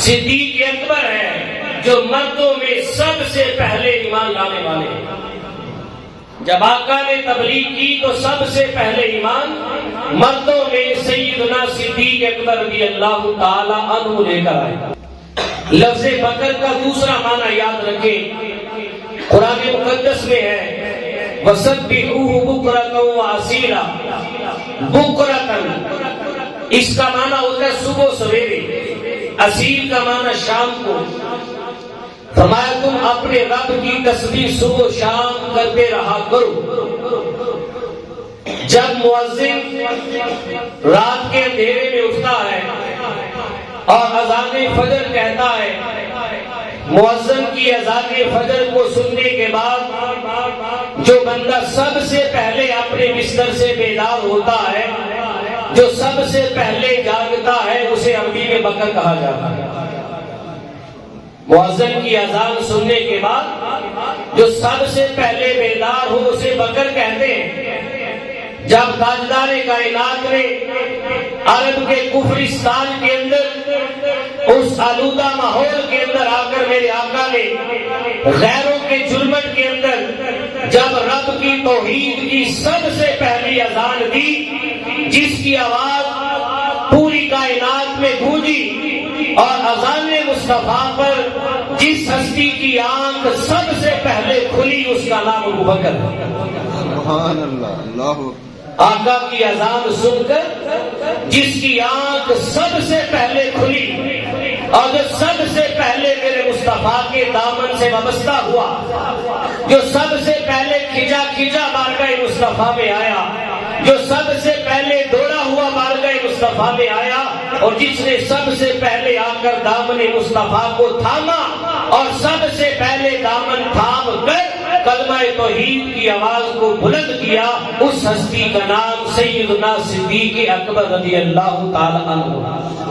صدیق اکبر ہے جو مردوں میں سب سے پہلے ایمان لانے والے ہیں۔ جب آقا نے تبلیغ کی تو سب سے پہلے ایمان مردوں میں سیدنا صدیق اکبر رضی اللہ تعالی عنہ لے کر آئے۔ لفظ بکر کا دوسرا معنی یاد رکھیں، قرآن مقدس میں ہے وَسَبِّحُوهُ بُكْرَةً وَأَصِيلًا۔ بُكْرَةً اس کا معنی ہوتا ہے صبح سویرے، اصیل کا معنی شام کو۔ فرمایا تم اپنے رب کی تسبیح صبح و شام کرتے رہا کرو۔ جب مؤذن رات کے اندھیرے میں اٹھتا ہے اور اذان فجر کہتا ہے، مؤذن کی اذان فجر کو سننے کے بعد جو بندہ سب سے پہلے اپنے بستر سے بیدار ہوتا ہے، جو سب سے پہلے جاگتا ہے، اسے عربی میں بکر کہا جاتا ہے۔ مؤذن کی اذان سننے کے بعد جو سب سے پہلے بیدار ہو اسے بکر کہتے ہیں۔ جب تاجدار کائنات نے عرب کے کفرستان کے اندر اس آلودہ ماحول کے اندر آ کر میرے آقا نے غیروں کے جرمٹ کے اندر جب رب کی توحید کی سب سے پہلی اذان دی، جس کی آواز پوری کائنات میں گونجی، اور اذان مصطفیٰ پر جس ہستی کی آنکھ سب سے پہلے کھلی اس کا نام ابو بکر ہے۔ سبحان اللہ، اللہ آقا کی اذان سن کر جس کی آنکھ سب سے پہلے کھلی اور جو سب سے پہلے میرے مصطفیٰ کے دامن سے وابستہ ہوا، جو سب سے پہلے کھجا کھجا بارگاہ مصطفیٰ میں آیا، جو سب سے پہلے دوڑا ہوا بارگاہ مصطفیٰ میں آیا، اور جس نے سب سے پہلے آ کر دامن مصطفیٰ کو تھاما اور سب سے پہلے دامن تھام کر کلمہ توحید کی آواز کو بلند کیا، اس ہستی کا نام سیدنا صدیق اکبر رضی اللہ تعالی عنہ۔